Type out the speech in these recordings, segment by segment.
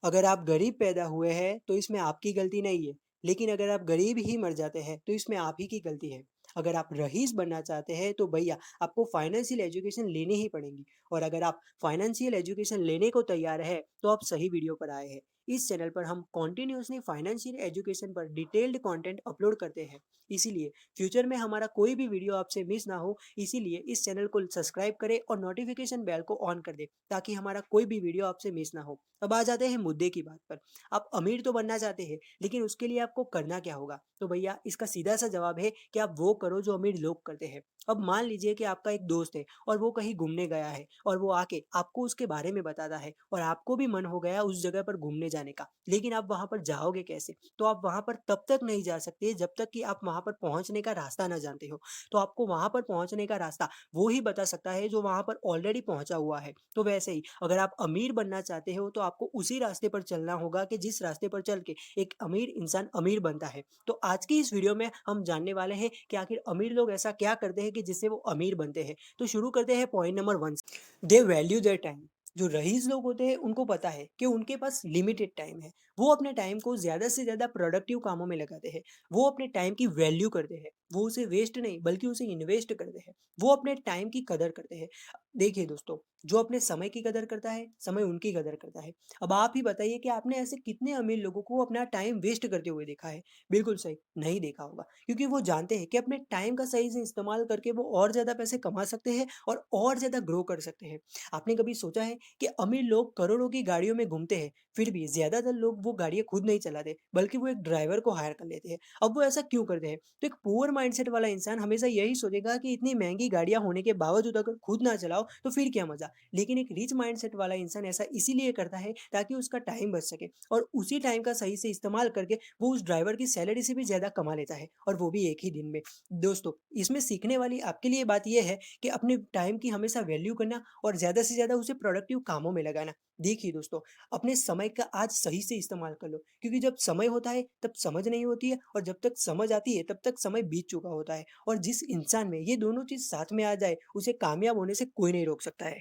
अगर आप गरीब पैदा हुए हैं तो इसमें आपकी गलती नहीं है, लेकिन अगर आप गरीब ही मर जाते हैं तो इसमें आप ही की गलती है। अगर आप रईस बनना चाहते हैं तो भैया आपको फाइनेंशियल एजुकेशन लेनी ही पड़ेगी। और अगर आप फाइनेंशियल एजुकेशन लेने को तैयार है तो आप सही वीडियो पर आए हैं। इस चैनल पर हम कॉन्टिन्यूसली फाइनेंशियल एजुकेशन पर डिटेल्ड कंटेंट अपलोड करते हैं। इसीलिए फ्यूचर में हमारा कोई भी वीडियो आपसे मिस ना हो, इसीलिए इस चैनल को सब्सक्राइब करें और नोटिफिकेशन बेल को ऑन कर दें ताकि हमारा कोई भी वीडियो आपसे मिस ना हो। अब आ जाते हैं मुद्दे की बात पर। आप अमीर तो बनना चाहते हैं, लेकिन उसके लिए आपको करना क्या होगा? तो भैया इसका सीधा सा जवाब है कि आप वो करो जो अमीर लोग करते हैं। अब मान लीजिए कि आपका एक दोस्त है और वो कहीं घूमने गया है और वो आके आपको उसके बारे में बताता है और आपको भी मन हो गया उस जगह पर घूमने जाने का, लेकिन आप वहां पर जाओगे कैसे? तो आप वहां पर तब तक नहीं जा सकते जब तक कि आप वहां पर पहुंचने का रास्ता ना जानते हो। तो आपको वहां पर पहुंचने का रास्ता वो ही बता सकता है जो वहां पर ऑलरेडी पहुंचा हुआ है। तो वैसे ही अगर आप अमीर बनना चाहते हो तो आपको उसी रास्ते पर चलना होगा कि जिस रास्ते पर चल के एक अमीर इंसान अमीर बनता है। तो आज की इस वीडियो में हम जानने वाले हैं कि आखिर अमीर लोग ऐसा क्या करते हैं कि जिससे वो अमीर बनते हैं। तो शुरू करते हैं point number 1। They value their time. जो रईस लोग होते हैं उनको पता है कि उनके पास लिमिटेड टाइम है। वो अपने टाइम को ज़्यादा से ज़्यादा प्रोडक्टिव कामों में लगाते हैं। वो अपने टाइम की वैल्यू करते हैं। वो उसे वेस्ट नहीं बल्कि उसे इन्वेस्ट करते हैं। वो अपने टाइम की कदर करते हैं। देखिए दोस्तों, जो अपने समय की कदर करता है, समय उनकी कदर करता है। अब आप ही बताइए कि आपने ऐसे कितने अमीर लोगों को अपना टाइम वेस्ट करते हुए देखा है? बिल्कुल सही, नहीं देखा होगा, क्योंकि वो जानते हैं कि अपने टाइम का सही से इस्तेमाल करके वो और ज़्यादा पैसे कमा सकते हैं और ज़्यादा ग्रो कर सकते हैं। आपने कभी सोचा है कि अमीर लोग करोड़ों की गाड़ियों में घूमते हैं, फिर भी ज़्यादातर लोग वो गाड़ियाँ खुद नहीं चलाते, बल्कि वो एक ड्राइवर को हायर कर लेते हैं। अब वो ऐसा क्यों करते हैं? तो एक पुअर माइंडसेट वाला इंसान हमेशा यही सोचेगा कि इतनी महँगी गाड़ियाँ होने के बावजूद अगर खुद ना चलाओ, तो फिर क्या मज़ा? लेकिन एक रिच माइंडसेट वाला इंसान ऐसा इसीलिए करता है ताकि उसका टाइम बच सके और उसी टाइम का सही से इस्तेमाल करके वो उस ड्राइवर की सैलरी से भी ज़्यादा कमा लेता है और वो भी एक ही दिन में। दोस्तों, इसमें सीखने वाली आपके लिए बात ये है कि अपने टाइम की हमेशा वैल्यू करना और ज़्यादा से ज़्यादा उसे प्रोडक्टिव कामों में लगाना। देखिए दोस्तों, अपने समय का आज सही से इस्तेमाल कर लो, क्योंकि जब समय होता है तब समझ नहीं होती है और जब तक समझ आती है तब तक समय बीत चुका होता है। और जिस इंसान में ये दोनों चीज़ साथ में आ जाए, उसे कामयाब होने से कोई नहीं रोक सकता है।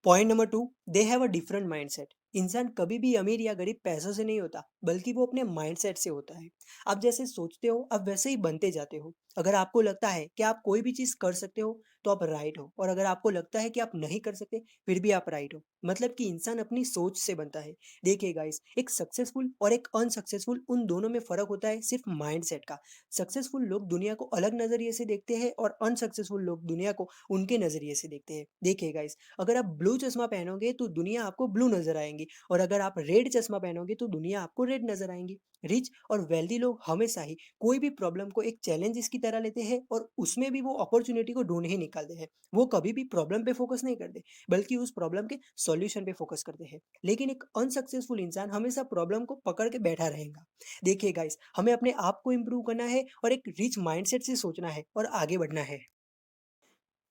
Point number 2, they have a different mindset. इंसान कभी भी अमीर या गरीब पैसों से नहीं होता, बल्कि वो अपने माइंडसेट से होता है। आप जैसे सोचते हो आप वैसे ही बनते जाते हो। अगर आपको लगता है कि आप कोई भी चीज़ कर सकते हो तो आप राइट हो, और अगर आपको लगता है कि आप नहीं कर सकते फिर भी आप राइट हो। मतलब कि इंसान अपनी सोच से बनता है। देखिए गाइस, एक सक्सेसफुल और एक अनसक्सेसफुल, उन दोनों में फ़र्क होता है सिर्फ माइंडसेट का। सक्सेसफुल लोग दुनिया को अलग नज़रिए से देखते हैं और अनसक्सेसफुल लोग दुनिया को उनके नज़रिए से देखते हैं। देखिए गाइस, अगर आप ब्लू चश्मा पहनोगे तो दुनिया आपको ब्लू नजर आएंगी, और अगर आप रेड चश्मा पहनोगे तो दुनिया आपको रेड नजर आएंगी। रिच और वेल्दी लोग हमेशा ही कोई भी प्रॉब्लम को एक चैलेंज की तरह लेते हैं और उसमें भी वो अपॉर्चुनिटी को ढूंढ ही निकालते हैं। वो कभी भी प्रॉब्लम पे फोकस नहीं करते, बल्कि उस प्रॉब्लम के सॉल्यूशन पे फोकस करते हैं। लेकिन एक अनसक्सेसफुल इंसान हमेशा प्रॉब्लम को पकड़ के बैठा रहेगा। देखिए गाइस, हमें अपने आप को इम्प्रूव करना है और एक रिच माइंडसेट से सोचना है और आगे बढ़ना है।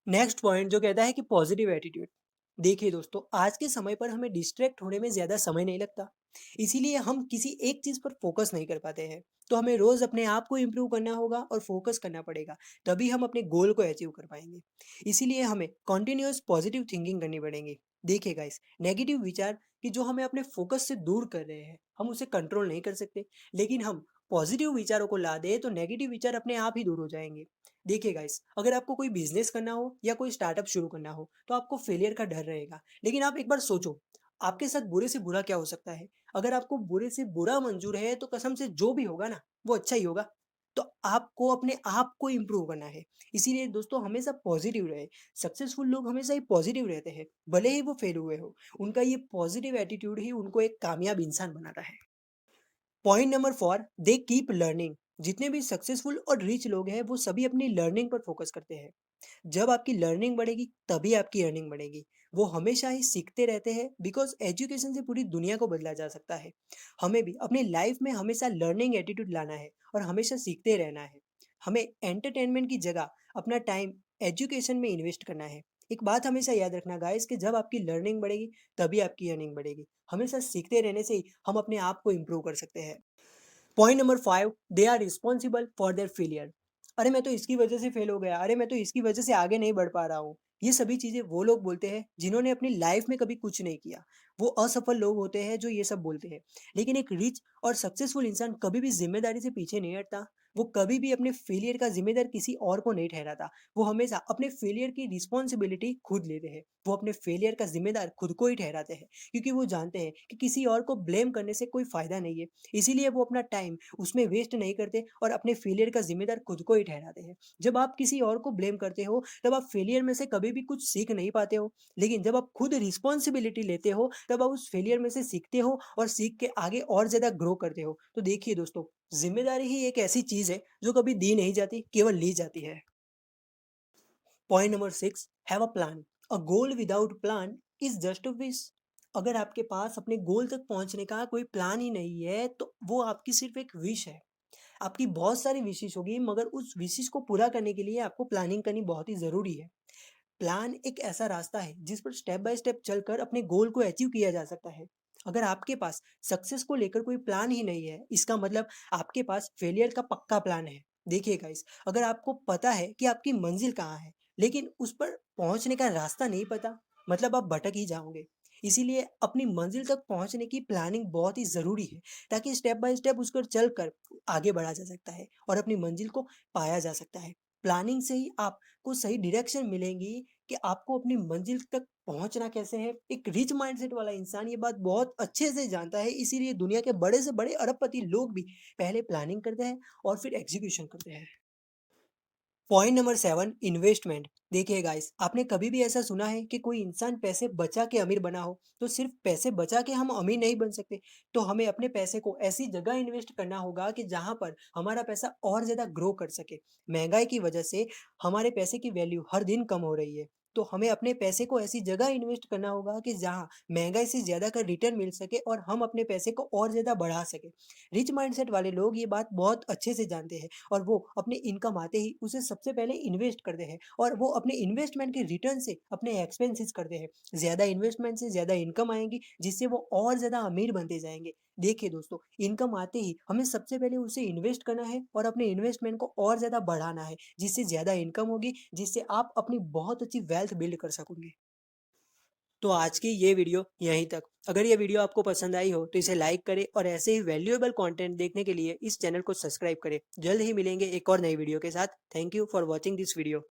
नेक्स्ट पॉइंट जो कहता है कि पॉजिटिव एटीट्यूड। देखिए दोस्तों, आज के समय पर हमें डिस्ट्रैक्ट होने में ज़्यादा समय नहीं लगता, इसीलिए हम किसी एक चीज़ पर फोकस नहीं कर पाते हैं। तो हमें रोज़ अपने आप को इम्प्रूव करना होगा और फोकस करना पड़ेगा, तभी हम अपने गोल को अचीव कर पाएंगे। इसीलिए हमें कॉन्टिन्यूस पॉजिटिव थिंकिंग करनी पड़ेगी। देखिए गाइस, नेगेटिव विचार कि जो हमें अपने फोकस से दूर कर रहे हैं, हम उसे कंट्रोल नहीं कर सकते, लेकिन हम पॉजिटिव विचारों को ला दें तो नेगेटिव विचार अपने आप ही दूर हो जाएंगे। देखिए गाइस, अगर आपको कोई बिजनेस करना हो या कोई स्टार्टअप शुरू करना हो तो आपको फेलियर का डर रहेगा, लेकिन आप एक बार सोचो, आपके साथ बुरे से बुरा क्या हो सकता है? अगर आपको बुरे से बुरा मंजूर है तो कसम से जो भी होगा ना, वो अच्छा ही होगा। तो आपको अपने आप को इम्प्रूव करना है। इसीलिए दोस्तों, हमेशा पॉजिटिव रहे। सक्सेसफुल लोग हमेशा ही पॉजिटिव रहते हैं, भले ही वो फेल हुए हो। उनका ये पॉजिटिव एटीट्यूड ही उनको एक कामयाब इंसान बनाता है। Point number 4, they keep learning. जितने भी सक्सेसफुल और रिच लोग हैं वो सभी अपनी लर्निंग पर फोकस करते हैं। जब आपकी लर्निंग बढ़ेगी तभी आपकी अर्निंग बढ़ेगी। वो हमेशा ही सीखते रहते हैं, बिकॉज एजुकेशन से पूरी दुनिया को बदला जा सकता है। हमें भी अपनी लाइफ में हमेशा लर्निंग एटीट्यूड लाना है और हमेशा सीखते रहना है। हमें एंटरटेनमेंट की जगह अपना टाइम एजुकेशन में इन्वेस्ट करना है। एक बात हमेशा याद रखना गाइस, कि जब आपकी लर्निंग बढ़ेगी तभी आपकी अर्निंग बढ़ेगी। हमेशा सीखते रहने से ही हम अपने आप को इम्प्रूव कर सकते हैं। Point number 5, they are responsible for their failure. अरे मैं तो इसकी वजह से फेल हो गया, अरे मैं तो इसकी वजह से आगे नहीं बढ़ पा रहा हूँ। ये सभी चीज़ें वो लोग बोलते हैं जिन्होंने अपनी लाइफ में कभी कुछ नहीं किया। वो असफल लोग होते हैं जो ये सब बोलते हैं। लेकिन एक रिच और सक्सेसफुल इंसान कभी भी ज़िम्मेदारी से पीछे नहीं हटता। वो कभी भी अपने फेलियर का ज़िम्मेदार किसी और को नहीं ठहराता। वो हमेशा अपने फेलियर की रिस्पॉन्सिबिलिटी खुद लेते हैं। वो अपने फेलियर का ज़िम्मेदार खुद को ही ठहराते हैं, क्योंकि वो जानते हैं कि किसी और को ब्लेम करने से कोई फ़ायदा नहीं है। इसीलिए वो अपना टाइम उसमें वेस्ट नहीं करते और अपने फेलियर का ज़िम्मेदार खुद को ही ठहराते हैं। जब आप किसी और को ब्लेम करते हो, तब आप फेलियर में से कभी भी कुछ सीख नहीं पाते हो। लेकिन जब आप खुद रिस्पॉन्सिबिलिटी लेते हो, तब आप उस फेलियर में से सीखते हो और सीख के आगे और ज़्यादा ग्रो करते हो। तो देखिए दोस्तों, ज़िम्मेदारी ही एक ऐसी चीज़ है जो कभी दी नहीं जाती, केवल ली जाती है। Point number 6, have a plan. A goal without plan is just a wish. अगर आपके पास अपने गोल तक पहुँचने का कोई प्लान ही नहीं है, तो वो आपकी सिर्फ़ एक विश है। आपकी बहुत सारी विशेज़ होगी, मगर उस विशेज़ को पूरा करने के लिए आपको प्लानिंग करनी बहुत ही ज़रूरी है। प्लान एक ऐसा रास्ता है जिस पर स्टेप बाय स्टेप चलकर अपने गोल को अचीव किया जा सकता है। अगर आपके पास सक्सेस को लेकर कोई प्लान ही नहीं है, इसका मतलब आपके पास फेलियर का पक्का प्लान है। देखिए गाइस, अगर आपको पता है कि आपकी मंजिल कहाँ है, लेकिन उस पर पहुंचने का रास्ता नहीं पता, मतलब आप भटक ही जाओगे। इसीलिए अपनी मंजिल तक पहुंचने की प्लानिंग बहुत ही ज़रूरी है, ताकि स्टेप बाय स्टेप उस पर चलकर आगे बढ़ा जा सकता है और अपनी मंजिल को पाया जा सकता है। प्लानिंग से ही आपको सही डायरेक्शन मिलेगी कि आपको अपनी मंजिल तक पहुंचना कैसे है। एक रिच माइंडसेट वाला इंसान ये बात बहुत अच्छे से जानता है, इसीलिए दुनिया के बड़े से बड़े अरबपति लोग भी पहले प्लानिंग करते हैं और फिर एग्जीक्यूशन करते हैं। Point number 7, investment. देखिए गाइस, आपने कभी भी ऐसा सुना है कि कोई इंसान पैसे बचा के अमीर बना हो? तो सिर्फ पैसे बचा के हम अमीर नहीं बन सकते। तो हमें अपने पैसे को ऐसी जगह इन्वेस्ट करना होगा कि जहां पर हमारा पैसा और ज्यादा ग्रो कर सके। महंगाई की वजह से हमारे पैसे की वैल्यू हर दिन कम हो रही है। तो हमें अपने पैसे को ऐसी जगह इन्वेस्ट करना होगा कि जहां महंगाई से ज्यादा का रिटर्न मिल सके और हम अपने पैसे को और ज्यादा बढ़ा सके। रिच माइंडसेट वाले लोग ये बात बहुत अच्छे से जानते हैं और वो अपनी इनकम आते ही उसे सबसे पहले इन्वेस्ट करते हैं और वो अपने इन्वेस्टमेंट के रिटर्न से अपने एक्सपेंसेस करते हैं। ज़्यादा इन्वेस्टमेंट से ज़्यादा इनकम आएगी, जिससे वो और ज़्यादा अमीर बनते जाएंगे। देखिए दोस्तों, इनकम आते ही हमें सबसे पहले उसे इन्वेस्ट करना है और अपने इन्वेस्टमेंट को और ज़्यादा बढ़ाना है, जिससे ज़्यादा इनकम होगी, जिससे आप अपनी बहुत अच्छी वेल्थ बिल्ड कर सकोगे। तो आज की ये वीडियो यहीं तक। अगर ये वीडियो आपको पसंद आई हो तो इसे लाइक करें और ऐसे ही वैल्यूएबल कंटेंट देखने के लिए इस चैनल को सब्सक्राइब करें। जल्द ही मिलेंगे एक और नई वीडियो के साथ। Thank you for watching this video.